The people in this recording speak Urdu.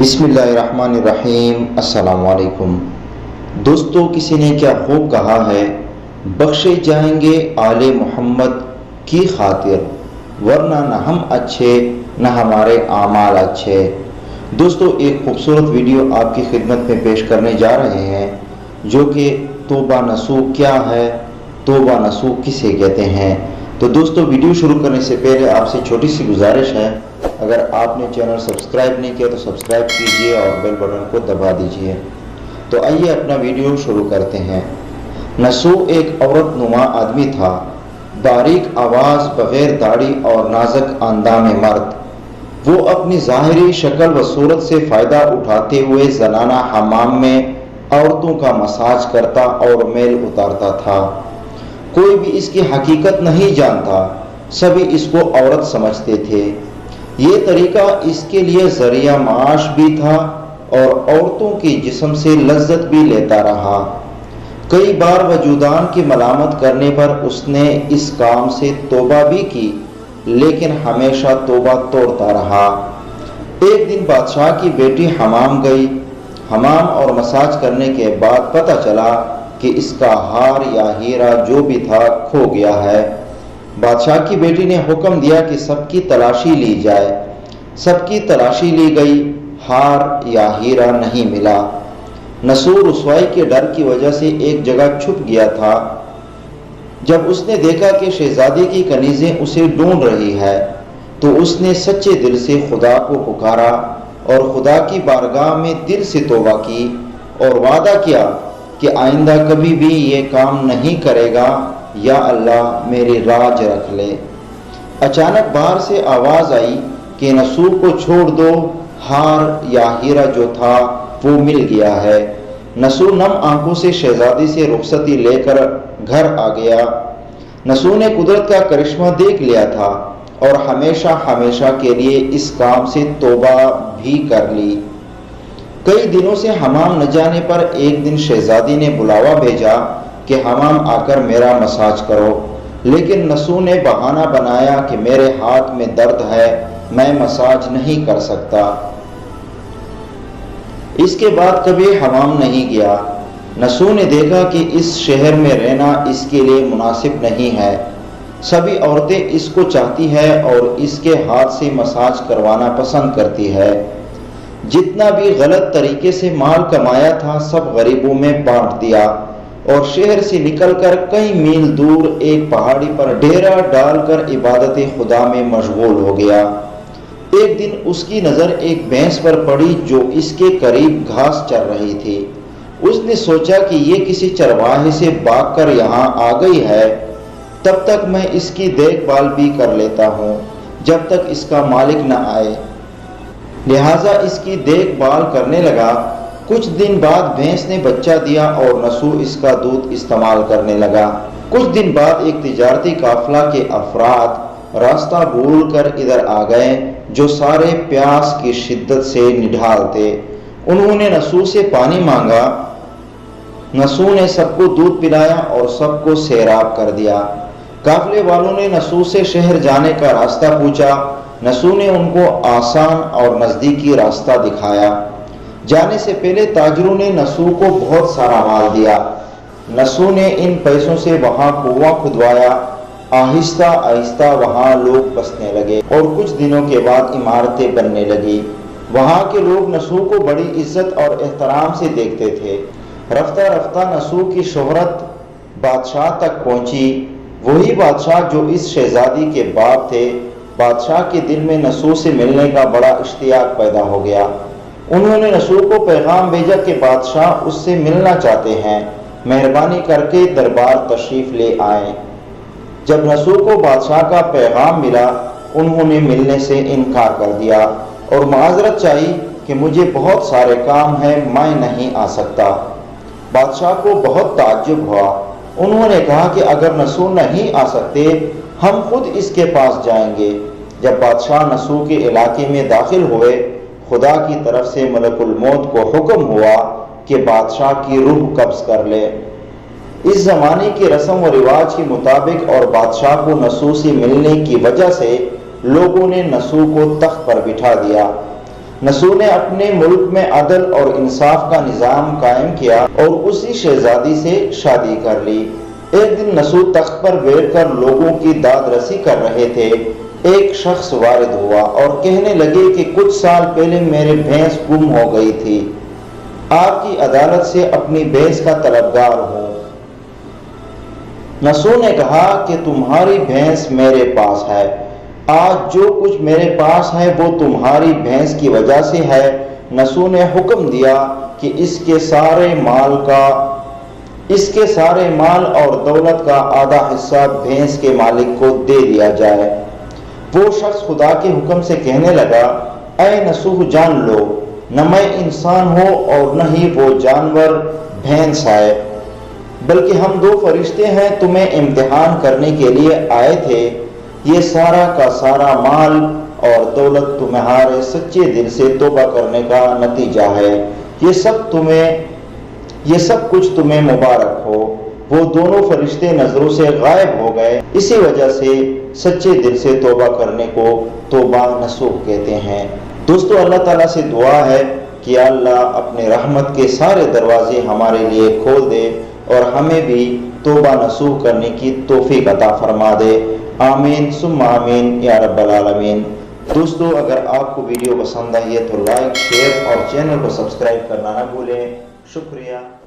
بسم اللہ الرحمن الرحیم۔ السلام علیکم دوستو، کسی نے کیا خوب کہا ہے، بخشے جائیں گے آل محمد کی خاطر، ورنہ نہ ہم اچھے نہ ہمارے اعمال اچھے۔ دوستو، ایک خوبصورت ویڈیو آپ کی خدمت میں پیش کرنے جا رہے ہیں، جو کہ توبہ نصوح کیا ہے، توبہ نصوح کسے کہتے ہیں۔ تو دوستو، ویڈیو شروع کرنے سے پہلے آپ سے چھوٹی سی گزارش ہے، اگر آپ نے چینل سبسکرائب نہیں کیا تو سبسکرائب کیجئے اور بیل بٹن کو دبا دیجئے۔ تو آئیے اپنا ویڈیو شروع کرتے ہیں۔ نصوح ایک عورت نما آدمی تھا، باریک آواز، بغیر داڑھی اور نازک اندام مرد۔ وہ اپنی ظاہری شکل و صورت سے فائدہ اٹھاتے ہوئے زنانہ حمام میں عورتوں کا مساج کرتا اور میل اتارتا تھا۔ کوئی بھی اس کی حقیقت نہیں جانتا، سبھی اس کو عورت سمجھتے تھے۔ یہ طریقہ اس کے لیے ذریعہ معاش بھی تھا اور عورتوں کی جسم سے لذت بھی لیتا رہا۔ کئی بار وجودان کی ملامت کرنے پر اس نے اس کام سے توبہ بھی کی، لیکن ہمیشہ توبہ توڑتا رہا۔ ایک دن بادشاہ کی بیٹی حمام گئی۔ حمام اور مساج کرنے کے بعد پتہ چلا کہ اس کا ہار یا ہیرا جو بھی تھا کھو گیا ہے۔ بادشاہ کی بیٹی نے حکم دیا کہ سب کی تلاشی لی جائے۔ سب کی تلاشی لی گئی، ہار یا ہیرا نہیں ملا۔ نصوح رسوائی کے ڈر کی وجہ سے ایک جگہ چھپ گیا تھا۔ جب اس نے دیکھا کہ شہزادی کی کنیزیں اسے ڈھونڈ رہی ہے، تو اس نے سچے دل سے خدا کو پکارا اور خدا کی بارگاہ میں دل سے توبہ کی اور وعدہ کیا کہ آئندہ کبھی بھی یہ کام نہیں کرے گا، یا اللہ میری راج رکھ لے۔ اچانک باہر سے آواز آئی کہ نصوح کو چھوڑ دو، ہار یا ہیرا جو تھا وہ مل گیا ہے۔ نصوح نم آنکھوں سے شہزادی سے رخصتی لے کر گھر آ گیا۔ نصوح نے قدرت کا کرشمہ دیکھ لیا تھا اور ہمیشہ ہمیشہ کے لیے اس کام سے توبہ بھی کر لی۔ کئی دنوں سے حمام نہ جانے پر ایک دن شہزادی نے بلاوا بھیجا کہ حمام آ کر میرا مساج کرو، لیکن نصوح نے بہانہ بنایا کہ میرے ہاتھ میں درد ہے، میں مساج نہیں کر سکتا۔ اس کے بعد کبھی حمام نہیں گیا۔ نصوح نے دیکھا کہ اس شہر میں رہنا اس کے لیے مناسب نہیں ہے۔ سبھی عورتیں اس کو چاہتی ہے اور اس کے ہاتھ سے مساج کروانا پسند کرتی ہے۔ جتنا بھی غلط طریقے سے مال کمایا تھا سب غریبوں میں بانٹ دیا اور شہر سے نکل کر کئی میل دور ایک پہاڑی پر ڈیرا ڈال کر عبادت خدا میں مشغول ہو گیا۔ ایک دن اس کی نظر ایک بھینس پر پڑی جو اس کے قریب گھاس چر رہی تھی۔ اس نے سوچا کہ یہ کسی چرواہے سے بھاگ کر یہاں آ گئی ہے، تب تک میں اس کی دیکھ بھال بھی کر لیتا ہوں جب تک اس کا مالک نہ آئے۔ لہٰذا اس کی دیکھ بھال کرنے لگا۔ کچھ دن بعد بھینس نے بچہ دیا اور نصوح اس کا دودھ استعمال کرنے لگا۔ کچھ دن بعد ایک تجارتی قافلہ کے افراد راستہ بھول کر ادھر آ گئے، جو سارے پیاس کی شدت سے نڈھال تھے۔ انہوں نے نصوح سے پانی مانگا۔ نصوح نے سب کو دودھ پلایا اور سب کو سیراب کر دیا۔ قافلے والوں نے نصوح سے شہر جانے کا راستہ پوچھا۔ نصوح نے ان کو آسان اور نزدیکی راستہ دکھایا۔ جانے سے پہلے تاجروں نے نصوح کو بہت سارا مال دیا۔ نصوح نے ان پیسوں سے وہاں کنواں کھدوایا۔ آہستہ آہستہ وہاں لوگ بسنے لگے اور کچھ دنوں کے بعد عمارتیں بننے لگی۔ وہاں کے لوگ نصوح کو بڑی عزت اور احترام سے دیکھتے تھے۔ رفتہ رفتہ نصوح کی شہرت بادشاہ تک پہنچی، وہی بادشاہ جو اس شہزادی کے باپ تھے۔ بادشاہ کے دل میں نصوح سے ملنے کا بڑا اشتیاق پیدا ہو گیا۔ انہوں نے نصوح کو پیغام بھیجا کہ بادشاہ اس سے ملنا چاہتے ہیں، مہربانی کر کے دربار تشریف لے آئیں۔ جب نصوح کو بادشاہ کا پیغام ملا، انہوں نے ملنے سے انکار کر دیا اور معذرت چاہی کہ مجھے بہت سارے کام ہیں، میں نہیں آ سکتا۔ بادشاہ کو بہت تعجب ہوا۔ انہوں نے کہا کہ اگر نصوح نہیں آ سکتے ہم خود اس کے پاس جائیں گے۔ جب بادشاہ نصوح کے علاقے میں داخل ہوئے، خدا کی طرف سے ملک الموت کو حکم ہوا کہ بادشاہ کی روح قبض کر لے۔ اس زمانے کی رسم و رواج کے مطابق اور بادشاہ کو نصوح سے ملنے کی وجہ سے لوگوں نے نصوح کو تخت پر بٹھا دیا۔ نسو نے اپنے ملک میں عدل اور انصاف کا نظام قائم کیا اور اسی شہزادی سے شادی کر لی۔ ایک دن نسو تخت پر بیٹھ کر لوگوں کی داد رسی کر رہے تھے۔ ایک شخص وارد ہوا اور کہنے لگے کہ کچھ سال پہلے میری بھینس گم ہو گئی تھی، آپ کی عدالت سے اپنی بھینس کا طلبگار ہوں۔ نسو نے کہا کہ تمہاری بھینس میرے پاس ہے، آج جو کچھ میرے پاس ہے وہ تمہاری بھینس کی وجہ سے ہے۔ نسو نے حکم دیا کہ اس کے سارے مال اور دولت کا آدھا حصہ بھینس کے مالک کو دے دیا جائے۔ وہ شخص خدا کے حکم سے کہنے لگا، اے نسو جان لو، نہ میں انسان ہوں اور نہ ہی وہ جانور بھینس ہے، بلکہ ہم دو فرشتے ہیں، تمہیں امتحان کرنے کے لیے آئے تھے۔ یہ سارا کا سارا مال اور دولت تمہارے سچے دل سے توبہ کرنے کا نتیجہ ہے۔ یہ سب کچھ تمہیں مبارک ہو۔ وہ دونوں فرشتے نظروں سے غائب ہو گئے۔ اسی وجہ سے سچے دل سے توبہ کرنے کو توبہ نصوح کہتے ہیں۔ دوستو، اللہ تعالیٰ سے دعا ہے کہ اللہ اپنے رحمت کے سارے دروازے ہمارے لیے کھول دے اور ہمیں بھی توبہ نصوح کرنے کی توفیق عطا فرما دے۔ آمین ثم آمین یا رب العالمین۔ دوستو، اگر آپ کو ویڈیو پسند آئی ہے تو لائک، شیئر اور چینل کو سبسکرائب کرنا نہ بھولیں۔ شکریہ۔